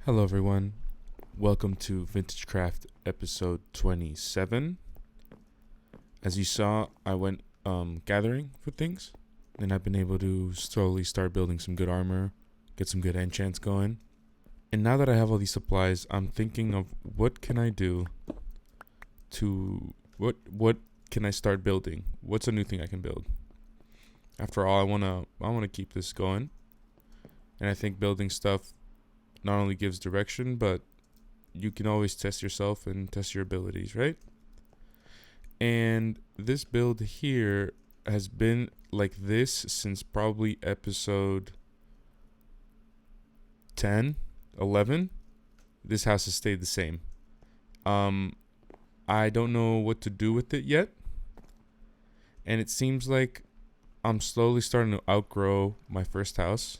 Hello everyone, welcome to Vintagecraft episode 27. As you saw, I went gathering for things, and I've been able to slowly start building some good armor, get some good enchants going. And now that I have all these supplies, I'm thinking of what can I do to, what can I start building? What's a new thing I can build? After all, I wanna keep this going, and I think building stuff not only gives direction, but you can always test yourself and test your abilities, right? And this build here has been like this since probably episode 10, 11. This house has stayed the same. I don't know what to do with it yet. And it seems like I'm slowly starting to outgrow my first house.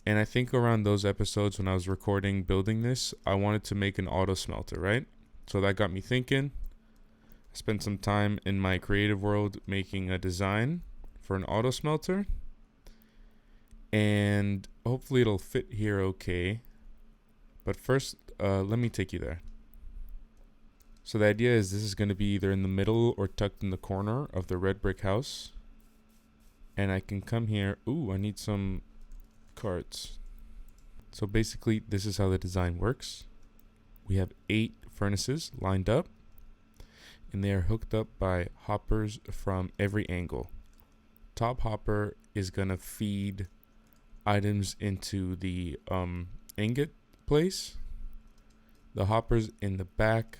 And I think around those episodes when I was recording building this, I wanted to make an auto smelter, right? So that got me thinking. I spent some time in my creative world making a design for an auto smelter. And hopefully it'll fit here okay. But first, let me take you there. So the idea is this is going to be either in the middle or tucked in the corner of the red brick house. And I can come here. Ooh, I need some cards. So basically this is how the design works. We have 8 furnaces lined up, and they are hooked up by hoppers from every angle. Top hopper is gonna feed items into the ingot place. The hoppers in the back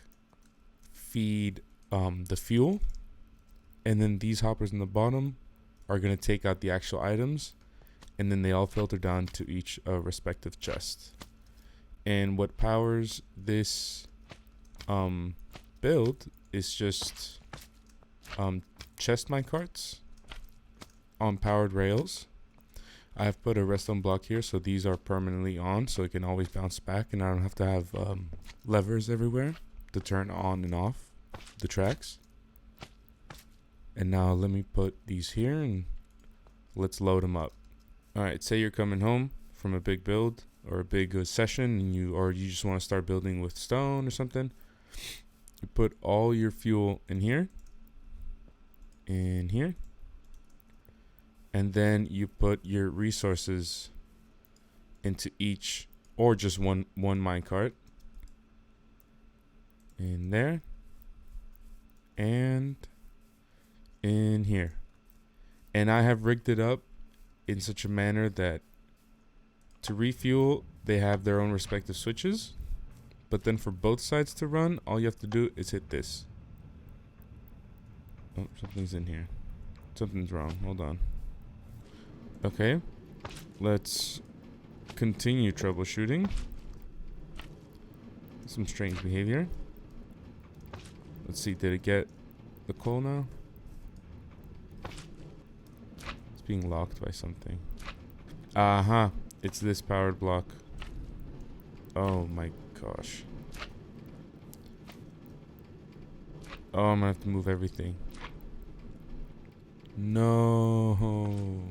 feed the fuel, and then these hoppers in the bottom are gonna take out the actual items, and then they all filter down to each respective chest. And what powers this build is just chest minecarts on powered rails. I have put a redstone block here, so these are permanently on, so it can always bounce back, and I don't have to have levers everywhere to turn on and off the tracks. And now let me put these here, and let's load them up. Alright, say you're coming home from a big build or a big session, and you just want to start building with stone or something. You put all your fuel in here, and then you put your resources into each, or just one minecart, in there, and in here. And I have rigged it up in such a manner that to refuel, they have their own respective switches, but then for both sides to run, all you have to do is hit this. Oh, something's in here. Something's wrong. Hold on. Okay, let's continue troubleshooting. Some strange behavior. Let's see, did it get the coal now? Being locked by something. It's this powered block. Oh my gosh. Oh, I'm gonna have to move everything. No.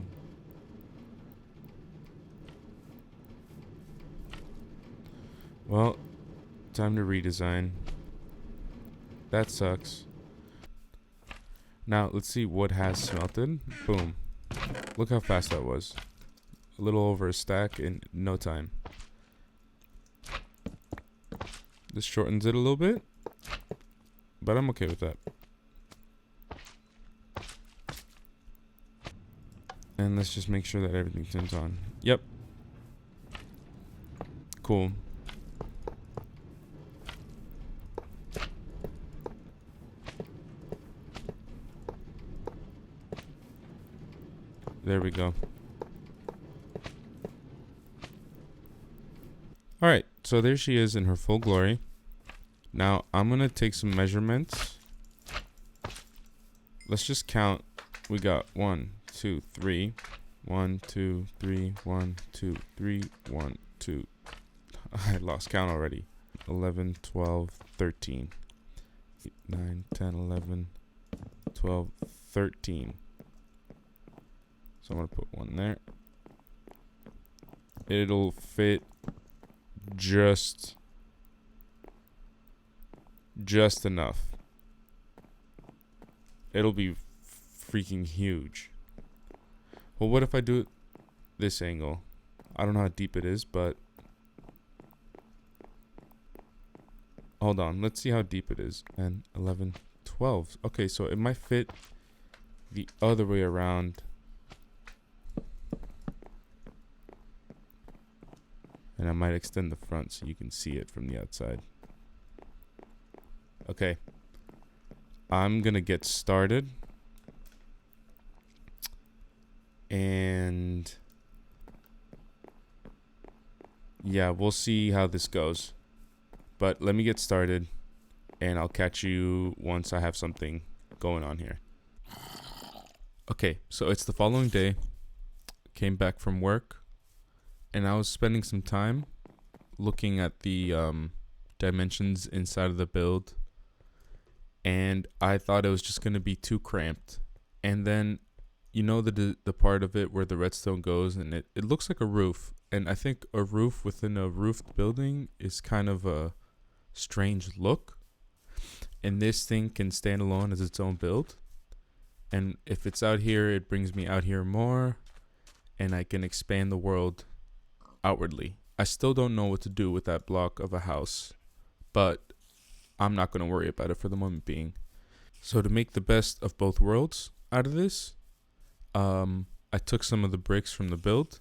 Well, time to redesign. That sucks. Now let's see what has smelted. Boom. Look how fast that was. A little over a stack in no time. This shortens it a little bit, but I'm okay with that. And let's just make sure that everything turns on. Yep. Cool. There we go. Alright, so there she is in her full glory. Now, I'm going to take some measurements. Let's just count. We got 1, 2, 3. 1, 2, 3, 1, 2, 3, 1, 2. I lost count already. 11, 12, 13. 8, 9, 10, 11, 12, 13. So I'm going to put 1 there. It'll fit just enough. It'll be freaking huge. Well, what if I do it this angle? I don't know how deep it is, but hold on. Let's see how deep it is. And 11, 12. Okay, so it might fit the other way around. And I might extend the front so you can see it from the outside. Okay. I'm going to get started. And yeah, we'll see how this goes. But let me get started. And I'll catch you once I have something going on here. Okay, so it's the following day. Came back from work. And I was spending some time looking at the dimensions inside of the build. And I thought it was just going to be too cramped. And then, you know, the part of it where the redstone goes and it looks like a roof. And I think a roof within a roofed building is kind of a strange look. And this thing can stand alone as its own build. And if it's out here, it brings me out here more. And I can expand the world outwardly. I still don't know what to do with that block of a house, but I'm not going to worry about it for the moment being. So to make the best of both worlds out of this, I took some of the bricks from the build,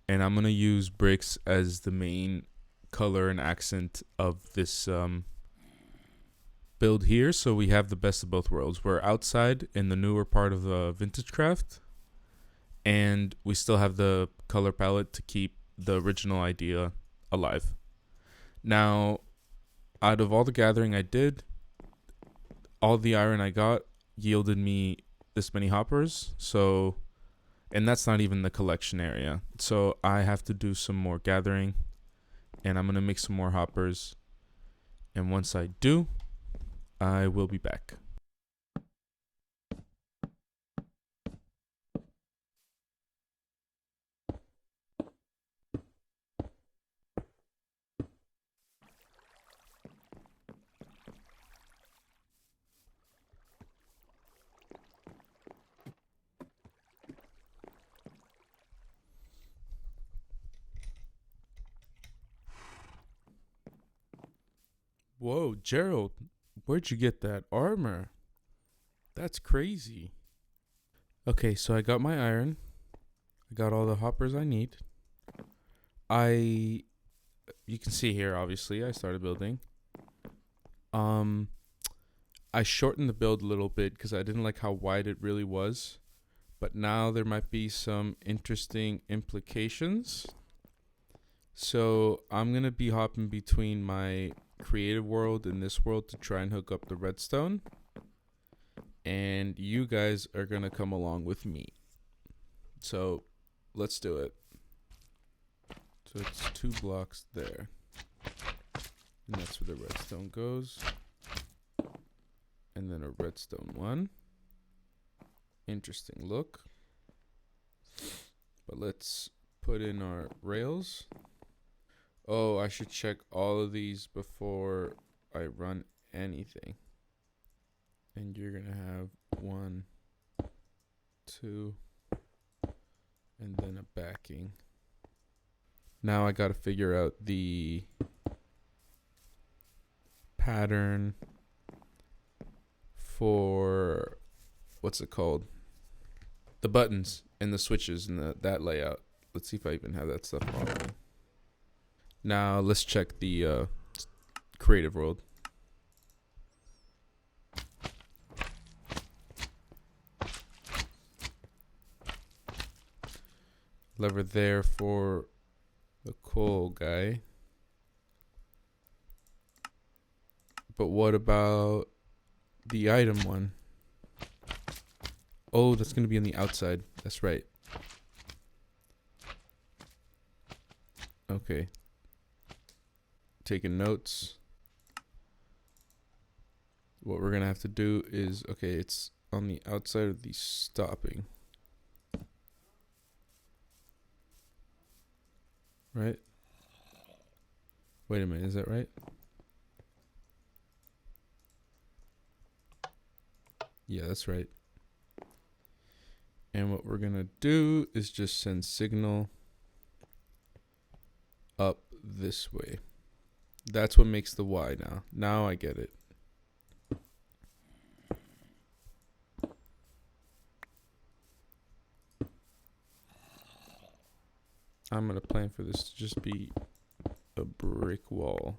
and I'm going to use bricks as the main color and accent of this build here. So we have the best of both worlds. We're outside in the newer part of the Vintagecraft, and we still have the color palette to keep the original idea alive. Now, out of all the gathering I did, all the iron I got yielded me this many hoppers. So, and that's not even the collection area. So I have to do some more gathering, and I'm going to make some more hoppers. And once I do, I will be back. Whoa, Gerald, where'd you get that armor? That's crazy. Okay, so I got my iron. I got all the hoppers I need. You can see here, obviously, I started building. I shortened the build a little bit because I didn't like how wide it really was. But now there might be some interesting implications. So I'm going to be hopping between my creative world and this world to try and hook up the redstone. And you guys are going to come along with me. So let's do it. So it's 2 blocks there. And that's where the redstone goes. And then a redstone 1. Interesting look. But let's put in our rails. Oh, I should check all of these before I run anything. And you're going to have 1, 2, and then a backing. Now I got to figure out the pattern for, what's it called? The buttons and the switches and that layout. Let's see if I even have that stuff on. Now let's check the creative world. Lever there for the coal guy. But what about the item one? Oh, that's going to be on the outside. That's right. Okay. Taking notes. What we're going to have to do is, okay, it's on the outside of the stopping. Right? Wait a minute, is that right? Yeah, that's right. And what we're gonna do is just send signal up this way. That's what makes the Y now. Now I get it. I'm gonna plan for this to just be a brick wall.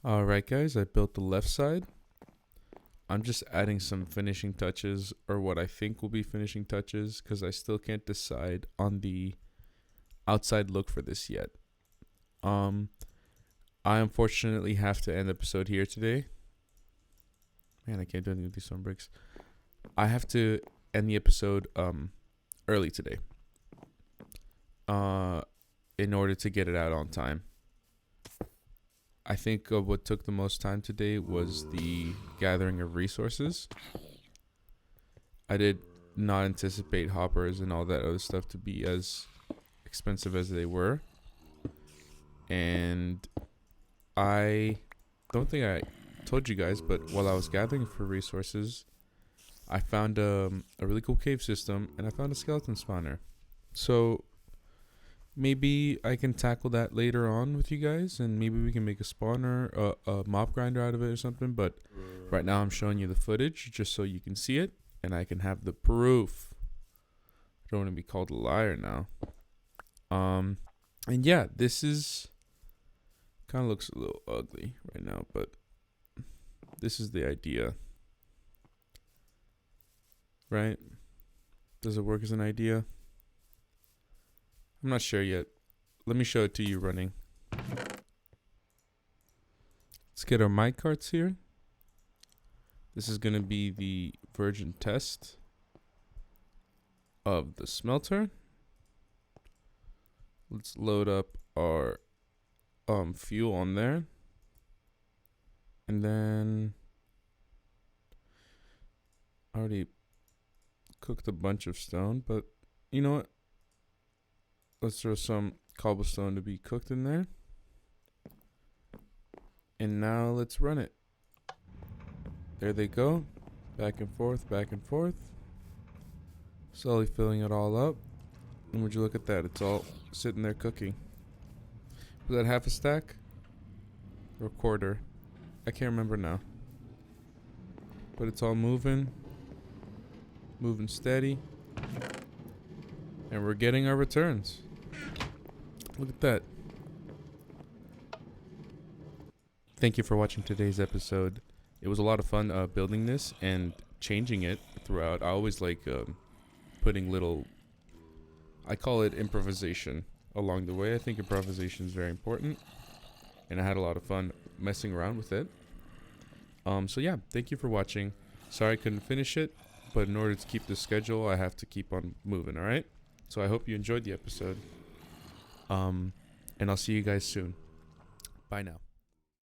Alright guys, I built the left side. I'm just adding some finishing touches, or what I think will be finishing touches, because I still can't decide on the outside look for this yet. I unfortunately have to end the episode here today. Man, I can't do anything with these stone bricks. I have to end the episode early today. In order to get it out on time. I think what took the most time today was the gathering of resources. I did not anticipate hoppers and all that other stuff to be as expensive as they were. And I don't think I told you guys, but while I was gathering for resources, I found a really cool cave system, and I found a skeleton spawner. So maybe I can tackle that later on with you guys, and maybe we can make a spawner, a mob grinder out of it or something. But right now I'm showing you the footage just so you can see it, and I can have the proof. I don't want to be called a liar now. And yeah, this is kind of looks a little ugly right now, but this is the idea. Right? Does it work as an idea? I'm not sure yet. Let me show it to you running. Let's get our mic carts here. This is going to be the version test of the smelter. Let's load up our fuel on there. And then I already cooked a bunch of stone, but you know what? Let's throw some cobblestone to be cooked in there. And now let's run it. There they go. Back and forth, back and forth. Slowly filling it all up. And would you look at that? It's all sitting there cooking. Was that half a stack? Or a quarter? I can't remember now. But it's all moving. Moving steady. And we're getting our returns. Look at that. Thank you for watching today's episode. It was a lot of fun building this and changing it throughout. I always like putting little, I call it improvisation along the way. I think improvisation is very important. And I had a lot of fun messing around with it. So yeah, thank you for watching. Sorry I couldn't finish it, but in order to keep the schedule, I have to keep on moving, alright? So I hope you enjoyed the episode. And I'll see you guys soon. Bye now.